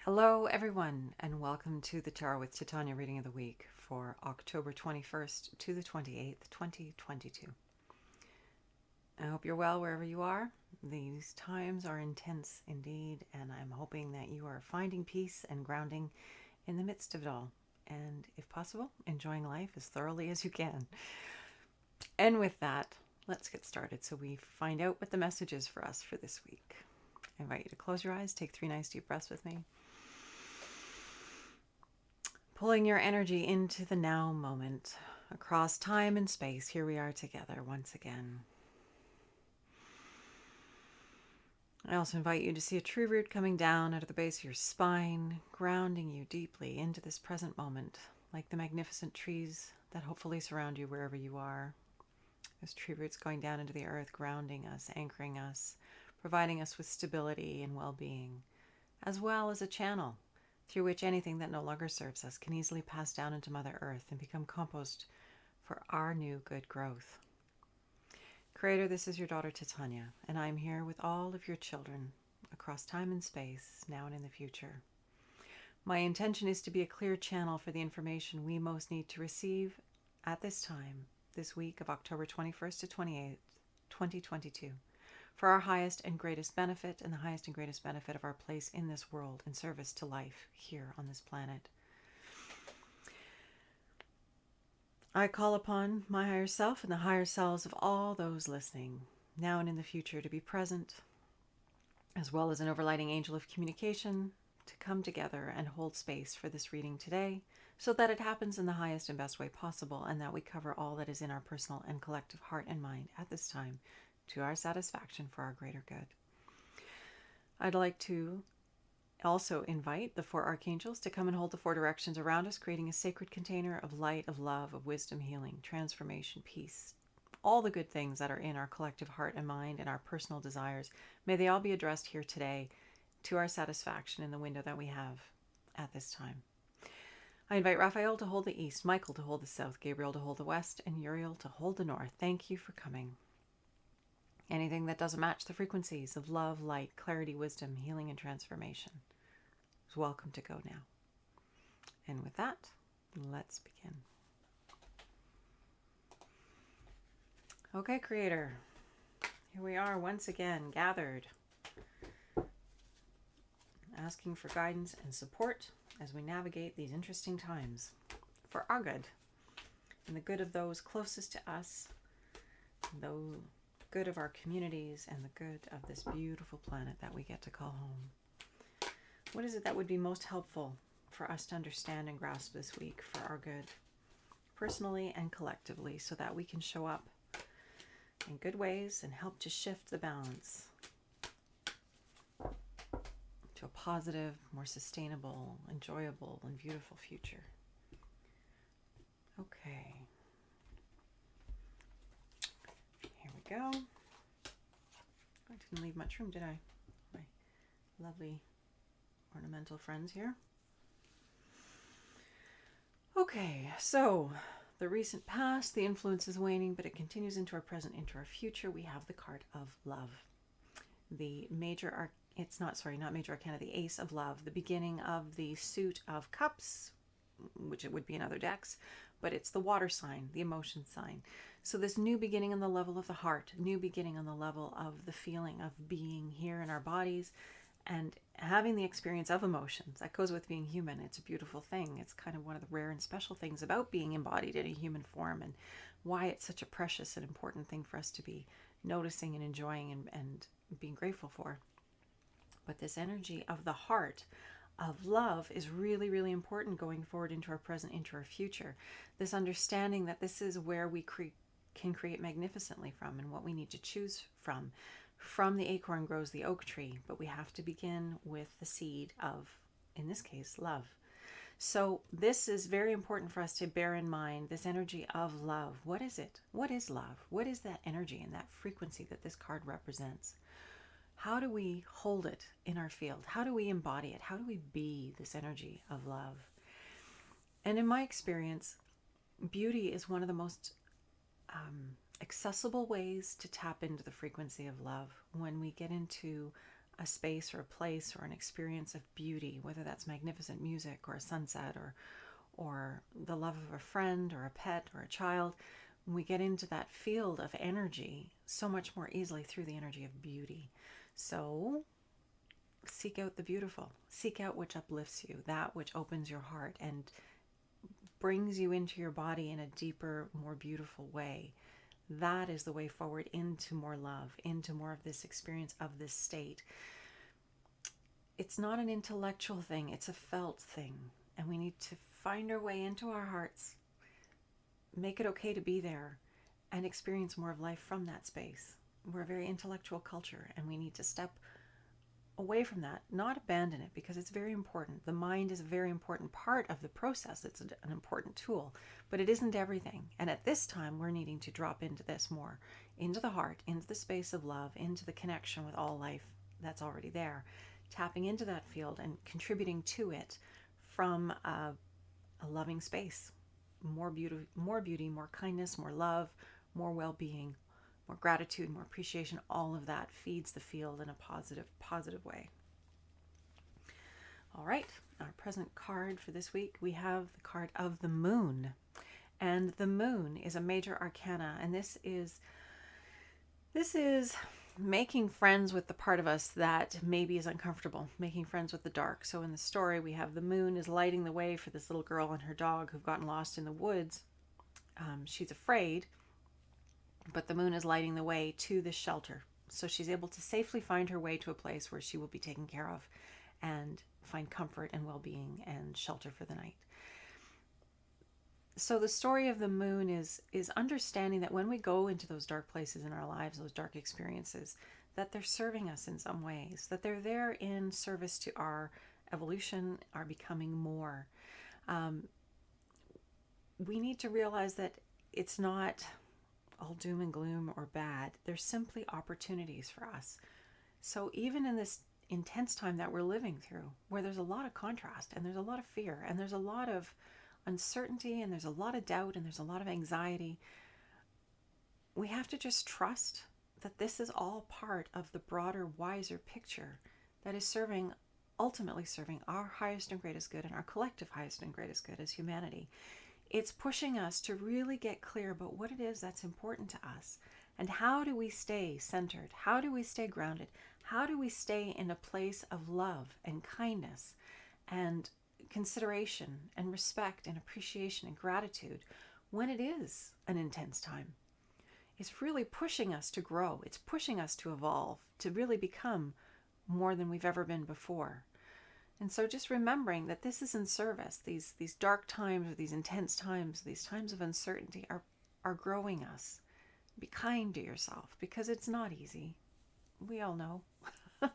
Hello, everyone, and welcome to the Tarot with Titania reading of the week for October 21st to the 28th, 2022. I hope you're well wherever you are. These times are intense indeed, and I'm hoping that you are finding peace and grounding in the midst of it all, and if possible, enjoying life as thoroughly as you can. And with that, let's get started so we find out what the message is for us for this week. I invite you to close your eyes, take 3 nice deep breaths with me. Pulling your energy into the now moment, across time and space, here we are together once again. I also invite you to see a tree root coming down out of the base of your spine, grounding you deeply into this present moment, like the magnificent trees that hopefully surround you wherever you are. Those tree roots going down into the earth, grounding us, anchoring us, providing us with stability and well-being, as well as a channel through which anything that no longer serves us can easily pass down into Mother Earth and become compost for our new good growth. Creator, this is your daughter Titania, and I'm here with all of your children across time and space, now and in the future. My intention is to be a clear channel for the information we most need to receive at this time, this week of October 21st to 28th, 2022. For our highest and greatest benefit and the highest and greatest benefit of our place in this world in service to life here on this planet. I call upon my higher self and the higher selves of all those listening, now and in the future, to be present, as well as an overlighting angel of communication, to come together and hold space for this reading today, so that it happens in the highest and best way possible, and that we cover all that is in our personal and collective heart and mind at this time, to our satisfaction for our greater good. I'd like to also invite the 4 archangels to come and hold the 4 directions around us, creating a sacred container of light, of love, of wisdom, healing, transformation, peace, all the good things that are in our collective heart and mind and our personal desires. May they all be addressed here today to our satisfaction in the window that we have at this time. I invite Raphael to hold the east, Michael to hold the south, Gabriel to hold the west, and Uriel to hold the north. Thank you for coming. Anything that doesn't match the frequencies of love, light, clarity, wisdom, healing, and transformation is welcome to go now. And with that, let's begin. Okay, Creator, here we are once again, gathered, asking for guidance and support as we navigate these interesting times for our good and the good of those closest to us, the good of our communities, and the good of this beautiful planet that we get to call home. What is it that would be most helpful for us to understand and grasp this week for our good, personally and collectively, so that we can show up in good ways and help to shift the balance to a positive, more sustainable, enjoyable, and beautiful future? Okay. Here we go. I didn't leave much room, did I? My lovely ornamental friends here. Okay, so the recent past, the influence is waning, but it continues into our present, into our future. We have the card of love. The major not major arcana, the Ace of Love, the beginning of the suit of cups, which it would be in other decks, but it's the water sign, the emotion sign. So this new beginning on the level of the heart, new beginning on the level of the feeling of being here in our bodies and having the experience of emotions. That goes with being human. It's a beautiful thing. It's kind of one of the rare and special things about being embodied in a human form, and why it's such a precious and important thing for us to be noticing and enjoying and being grateful for. But this energy of the heart, of love, is really, really important going forward into our present, into our future. This understanding that this is where we can create magnificently from, and what we need to choose from. From the acorn grows the oak tree, but we have to begin with the seed of, in this case, love. So this is very important for us to bear in mind, this energy of love. What is it? What is love? What is that energy and that frequency that this card represents? How do we hold it in our field? How do we embody it? How do we be this energy of love? And in my experience, beauty is one of the most accessible ways to tap into the frequency of love when we get into a space or a place or an experience of beauty, whether that's magnificent music or a sunset or the love of a friend or a pet or a child, we get into that field of energy so much more easily through the energy of beauty. So seek out the beautiful. Seek out which uplifts you, that which opens your heart and brings you into your body in a deeper, more beautiful way. That is the way forward into more love, into more of this experience of this state. It's not an intellectual thing, it's a felt thing. And we need to find our way into our hearts, make it okay to be there, and experience more of life from that space. We're a very intellectual culture, and we need to step away from that, not abandon it, because it's very important. The mind is a very important part of the process. It's an important tool, but it isn't everything. And at this time, we're needing to drop into this more, into the heart, into the space of love, into the connection with all life that's already there, tapping into that field and contributing to it from a loving space. More beauty, more kindness, more love, more well-being, more gratitude, more appreciation. All of that feeds the field in a positive way. All right, our present card for this week, we have the card of the moon. And the moon is a major arcana, and this is making friends with the part of us that maybe is uncomfortable, making friends with the dark. So in the story, we have the moon is lighting the way for this little girl and her dog who've gotten lost in the woods. She's afraid, but the moon is lighting the way to this shelter. So she's able to safely find her way to a place where she will be taken care of and find comfort and well-being and shelter for the night. So the story of the moon is understanding that when we go into those dark places in our lives, those dark experiences, that they're serving us in some ways, that they're there in service to our evolution, our becoming more. We need to realize that it's not all doom and gloom or bad. There's simply opportunities for us. So even in this intense time that we're living through, where there's a lot of contrast and there's a lot of fear and there's a lot of uncertainty and there's a lot of doubt and there's a lot of anxiety, we have to just trust that this is all part of the broader, wiser picture that is ultimately serving our highest and greatest good and our collective highest and greatest good as humanity. It's pushing us to really get clear about what it is that's important to us and how do we stay centered? How do we stay grounded? How do we stay in a place of love and kindness and consideration and respect and appreciation and gratitude when it is an intense time? It's really pushing us to grow. It's pushing us to evolve, to really become more than we've ever been before. And so just remembering that this is in service. These dark times or these intense times, these times of uncertainty are growing us. Be kind to yourself because it's not easy. We all know.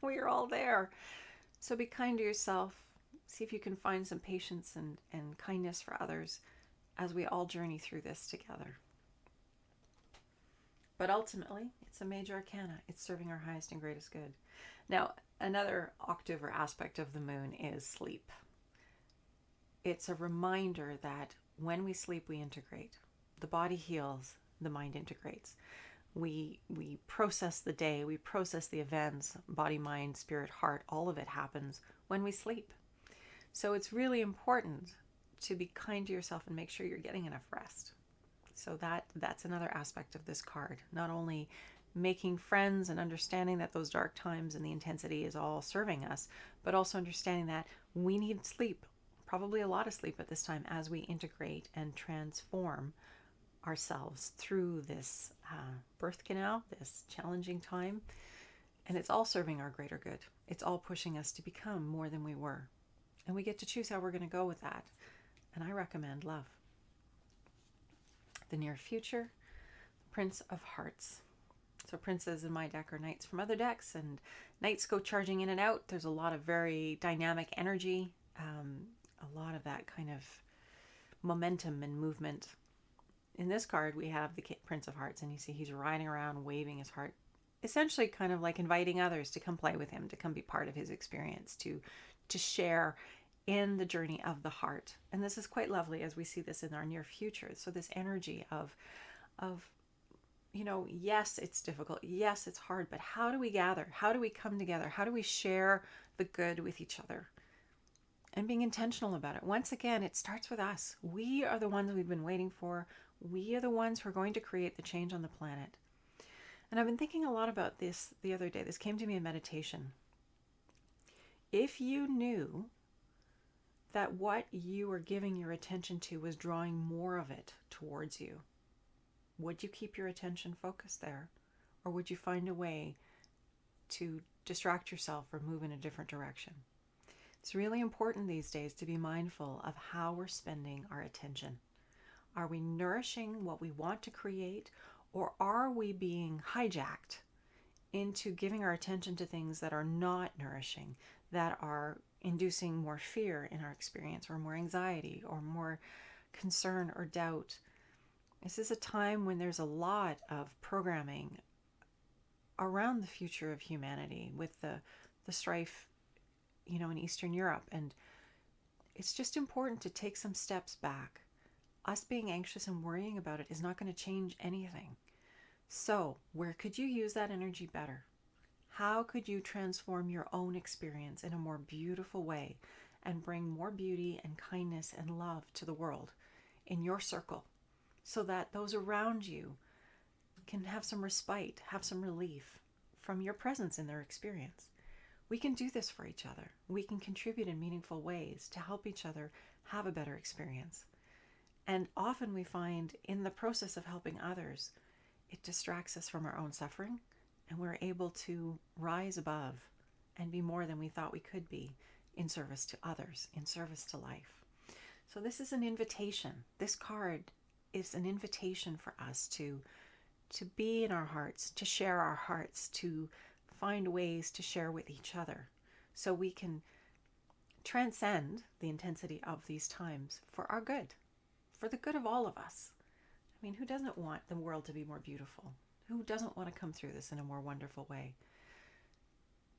We are all there. So be kind to yourself. See if you can find some patience and kindness for others as we all journey through this together. But ultimately, it's a major arcana. It's serving our highest and greatest good. Now, another octave or aspect of the moon is sleep. It's a reminder that when we sleep, we integrate. The body heals, the mind integrates. We process the day, we process the events, body, mind, spirit, heart, all of it happens when we sleep. So it's really important to be kind to yourself and make sure you're getting enough rest. So that's another aspect of this card. Not only making friends and understanding that those dark times and the intensity is all serving us, but also understanding that we need sleep, probably a lot of sleep at this time as we integrate and transform ourselves through this birth canal, this challenging time. And it's all serving our greater good. It's all pushing us to become more than we were. And we get to choose how we're going to go with that. And I recommend love. The near future, Prince of Hearts. So princes in my deck are knights from other decks, and knights go charging in and out. There's a lot of very dynamic energy, a lot of that kind of momentum and movement. In this card, we have the Prince of Hearts, and you see he's riding around waving his heart, essentially kind of like inviting others to come play with him, to come be part of his experience, to share in the journey of the heart. And this is quite lovely as we see this in our near future. So this energy of yes, it's difficult. Yes, it's hard, but how do we gather? How do we come together? How do we share the good with each other? And being intentional about it. Once again, it starts with us. We are the ones we've been waiting for. We are the ones who are going to create the change on the planet. And I've been thinking a lot about this the other day. This came to me in meditation. If you knew that what you were giving your attention to was drawing more of it towards you, would you keep your attention focused there? Or would you find a way to distract yourself or move in a different direction? It's really important these days to be mindful of how we're spending our attention. Are we nourishing what we want to create, or are we being hijacked into giving our attention to things that are not nourishing, that are inducing more fear in our experience, or more anxiety, or more concern or doubt? This is a time when there's a lot of programming around the future of humanity with the strife, in Eastern Europe. And it's just important to take some steps back. Us being anxious and worrying about it is not going to change anything. So, where could you use that energy better? How could you transform your own experience in a more beautiful way and bring more beauty and kindness and love to the world in your circle, so that those around you can have some respite, have some relief from your presence in their experience? We can do this for each other. We can contribute in meaningful ways to help each other have a better experience. And often we find in the process of helping others, it distracts us from our own suffering, and we're able to rise above and be more than we thought we could be in service to others, in service to life. So this is an invitation. This card is an invitation for us to be in our hearts, to share our hearts, to find ways to share with each other so we can transcend the intensity of these times for our good, for the good of all of us. I mean, who doesn't want the world to be more beautiful? Who doesn't want to come through this in a more wonderful way?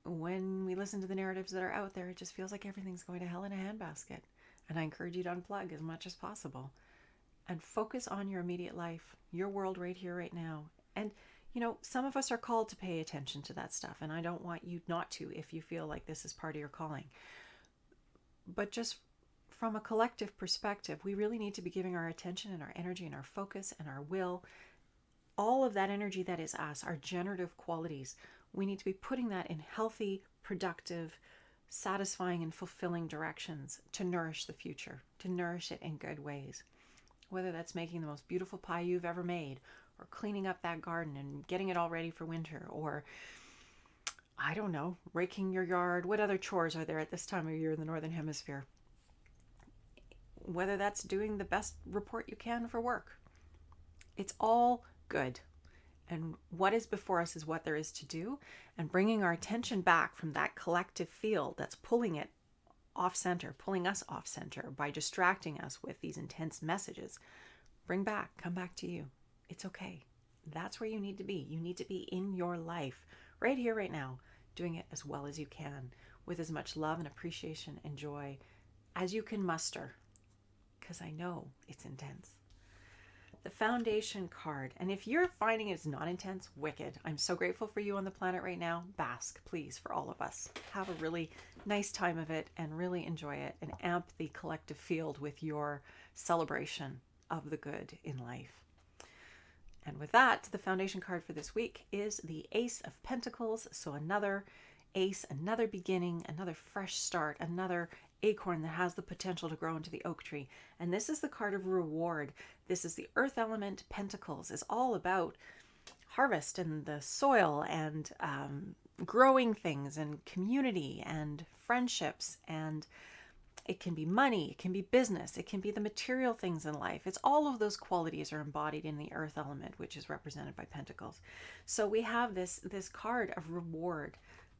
When we listen to the narratives that are out there, it just feels like everything's going to hell in a handbasket. And I encourage you to unplug as much as possible and focus on your immediate life, your world right here, right now. And some of us are called to pay attention to that stuff, and I don't want you not to if you feel like this is part of your calling. But just from a collective perspective, we really need to be giving our attention and our energy and our focus and our will, all of that energy that is us, our generative qualities. We need to be putting that in healthy, productive, satisfying, and fulfilling directions to nourish the future, to nourish it in good ways. Whether that's making the most beautiful pie you've ever made, or cleaning up that garden and getting it all ready for winter, or, I don't know, raking your yard. What other chores are there at this time of year in the Northern Hemisphere? Whether that's doing the best report you can for work. It's all good. And what is before us is what there is to do. And bringing our attention back from that collective field that's pulling it off center, pulling us off center by distracting us with these intense messages. Come back to you. It's okay. That's where you need to be. You need to be in your life, right here, right now, doing it as well as you can, with as much love and appreciation and joy as you can muster, because I know it's intense. The foundation card, and if you're finding it's not intense, wicked. I'm so grateful for you on the planet right now. Bask, please, for all of us. Have a really nice time of it and really enjoy it, and amp the collective field with your celebration of the good in life. And with that, the foundation card for this week is the Ace of Pentacles. So another ace, another beginning, another fresh start, another acorn that has the potential to grow into the oak tree. And this is the card of reward. This is the earth element. Pentacles is all about harvest and the soil and growing things and community and friendships, and it can be money, it can be business, it can be the material things in life. It's all of those qualities are embodied in the earth element, which is represented by pentacles. So we have this card of reward.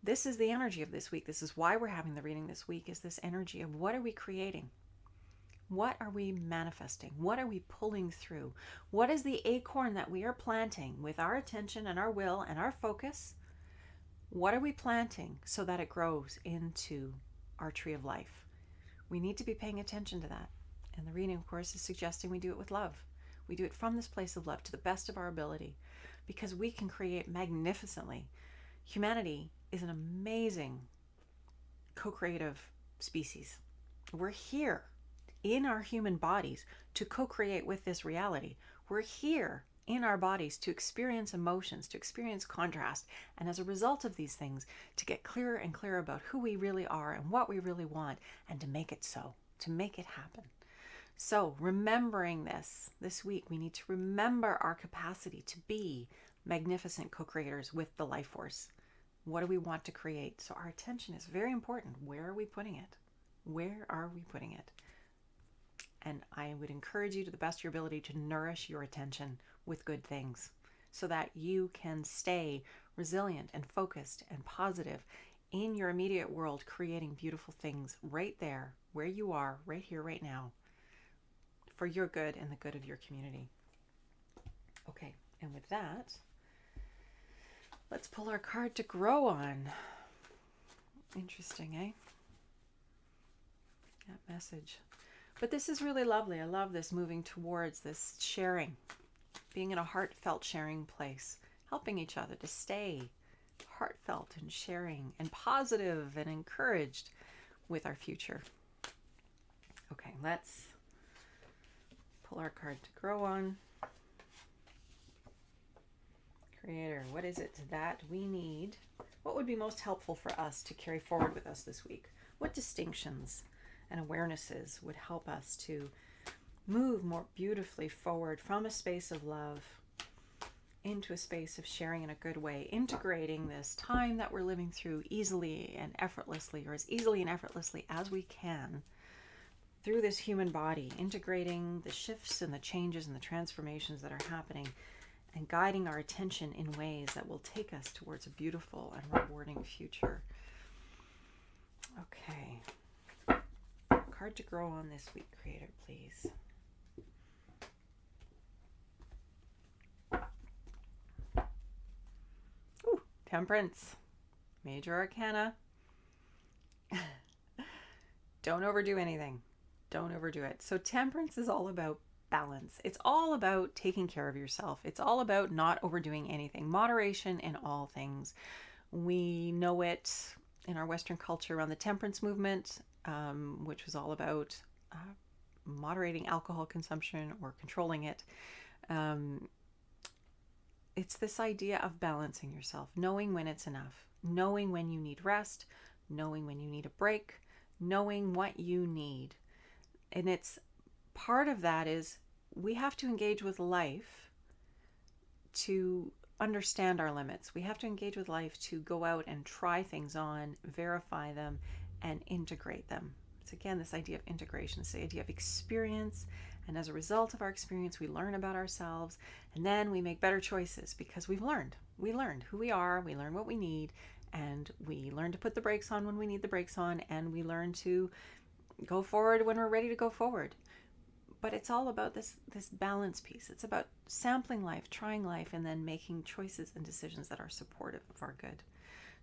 This is the energy of this week. This is why we're having the reading this week, is this energy of what are we creating? What are we manifesting? What are we pulling through? What is the acorn that we are planting with our attention and our will and our focus? What are we planting so that it grows into our tree of life? We need to be paying attention to that. And the reading, of course, is suggesting we do it with love. We do it from this place of love to the best of our ability. because we can create magnificently. Humanity is an amazing co-creative species. We're here in our human bodies to co-create with this reality. We're here in our bodies to experience emotions, to experience contrast, and as a result of these things, to get clearer and clearer about who we really are and what we really want, and to make it so, to make it happen. So remembering this week, we need to remember our capacity to be magnificent co-creators with the life force. What do we want to create? So our attention is very important. Where are we putting it? Where are we putting it? And I would encourage you to the best of your ability to nourish your attention with good things so that you can stay resilient and focused and positive in your immediate world, creating beautiful things right there, where you are, right here, right now, for your good and the good of your community. Okay, and with that, let's pull our card to grow on. Interesting, eh? That message. But this is really lovely. I love this, moving towards this sharing, being in a heartfelt sharing place, helping each other to stay heartfelt and sharing and positive and encouraged with our future. Okay, let's pull our card to grow on. Creator, what is it that we need? What would be most helpful for us to carry forward with us this week? What distinctions and awarenesses would help us to move more beautifully forward from a space of love into a space of sharing in a good way, integrating this time that we're living through easily and effortlessly, or as easily and effortlessly as we can, through this human body, integrating the shifts and the changes and the transformations that are happening, and guiding our attention in ways that will take us towards a beautiful and rewarding future. Okay. Card to grow on this week, Creator, please. Ooh, Temperance. Major Arcana. Don't overdo anything. Don't overdo it. So Temperance is all about balance. It's all about taking care of yourself. It's all about not overdoing anything. Moderation in all things. We know it in our Western culture around the temperance movement, which was all about moderating alcohol consumption or controlling it. It's this idea of balancing yourself, knowing when it's enough, knowing when you need rest, knowing when you need a break, knowing what you need. And it's part of that is we have to engage with life to understand our limits. We have to engage with life to go out and try things on, verify them, and integrate them. It's again this idea of integration, this idea of experience. And as a result of our experience, we learn about ourselves, and then we make better choices because we've learned. We learned who we are, we learn what we need, and we learn to put the brakes on when we need the brakes on, and we learn to go forward when we're ready to go forward. But it's all about this balance piece. It's about sampling life, trying life, and then making choices and decisions that are supportive of our good.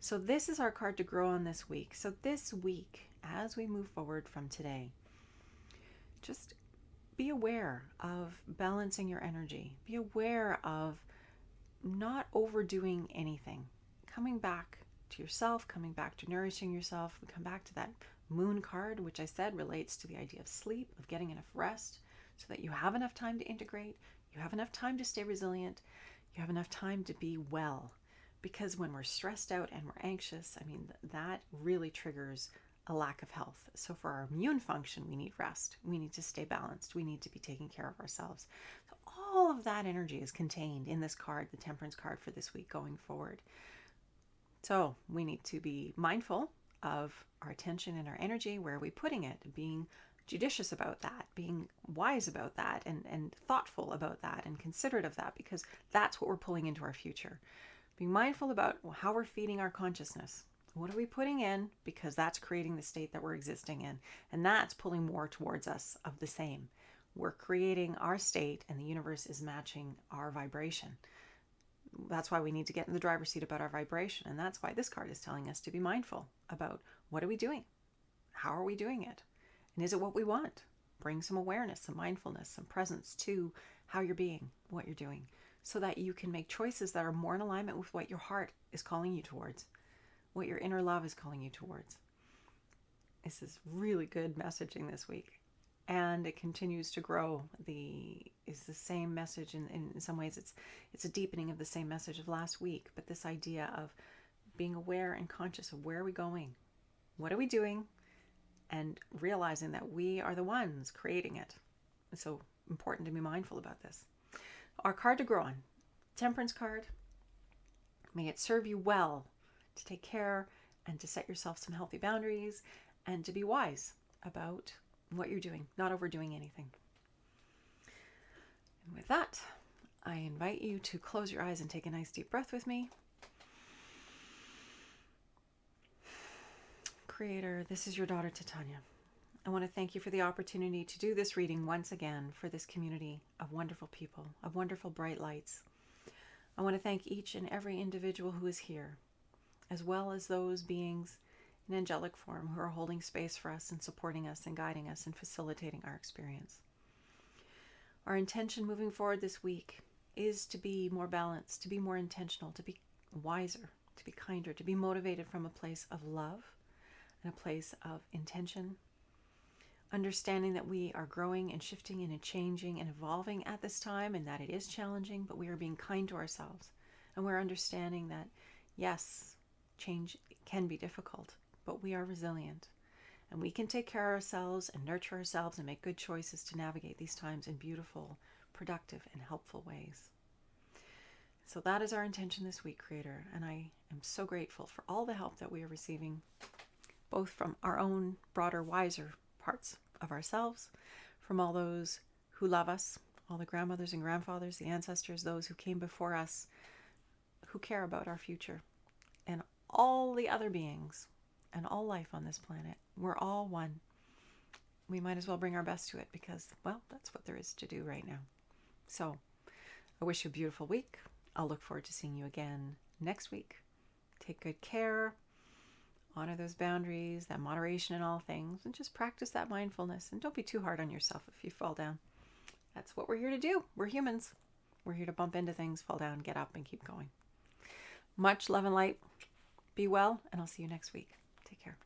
So this is our card to grow on this week. So this week, as we move forward from today, just be aware of balancing your energy. Be aware of not overdoing anything. Coming back to yourself, coming back to nourishing yourself. We come back to that moon card, which I said relates to the idea of sleep, of getting enough rest, so that you have enough time to integrate, you have enough time to stay resilient, you have enough time to be well. Because when we're stressed out and we're anxious, I mean, that really triggers a lack of health. So for our immune function, we need rest. We need to stay balanced. We need to be taking care of ourselves. So all of that energy is contained in this card, the Temperance card for this week going forward. So we need to be mindful of our attention and our energy. Where are we putting it? Being judicious about that, being wise about that, and thoughtful about that, and considerate of that, because that's what we're pulling into our future. Being mindful about how we're feeding our consciousness. What are we putting in? Because that's creating the state that we're existing in. And that's pulling more towards us of the same. We're creating our state, and the universe is matching our vibration. That's why we need to get in the driver's seat about our vibration. And that's why this card is telling us to be mindful about what are we doing? How are we doing it? And is it what we want? Bring some awareness, some mindfulness, some presence to how you're being, what you're doing, so that you can make choices that are more in alignment with what your heart is calling you towards, what your inner love is calling you towards. This is really good messaging this week. And it continues to grow. Is the same message in some ways. It's a deepening of the same message of last week, but this idea of being aware and conscious of where are we going, what are we doing, and realizing that we are the ones creating it. It's so important to be mindful about this. Our card to grow on, Temperance card. May it serve you well to take care and to set yourself some healthy boundaries and to be wise about what you're doing, not overdoing anything. And with that, I invite you to close your eyes and take a nice deep breath with me. Creator, this is your daughter Titania. I want to thank you for the opportunity to do this reading once again for this community of wonderful people, of wonderful bright lights. I want to thank each and every individual who is here, as well as those beings in angelic form who are holding space for us and supporting us and guiding us and facilitating our experience. Our intention moving forward this week is to be more balanced, to be more intentional, to be wiser, to be kinder, to be motivated from a place of love and a place of intention, understanding that we are growing and shifting and changing and evolving at this time, and that it is challenging, but we are being kind to ourselves. And we're understanding that, yes, change can be difficult, but we are resilient. And we can take care of ourselves and nurture ourselves and make good choices to navigate these times in beautiful, productive, and helpful ways. So that is our intention this week, Creator. And I am so grateful for all the help that we are receiving, both from our own broader, wiser parts of ourselves, from all those who love us, all the grandmothers and grandfathers, the ancestors, those who came before us, who care about our future, and all the other beings and all life on this planet. We're all one. We might as well bring our best to it because, well, that's what there is to do right now. So I wish you a beautiful week. I'll look forward to seeing you again next week. Take good care. Honor those boundaries, that moderation in all things, and just practice that mindfulness. And don't be too hard on yourself if you fall down. That's what we're here to do. We're humans. We're here to bump into things, fall down, get up, and keep going. Much love and light. Be well, and I'll see you next week. Take care.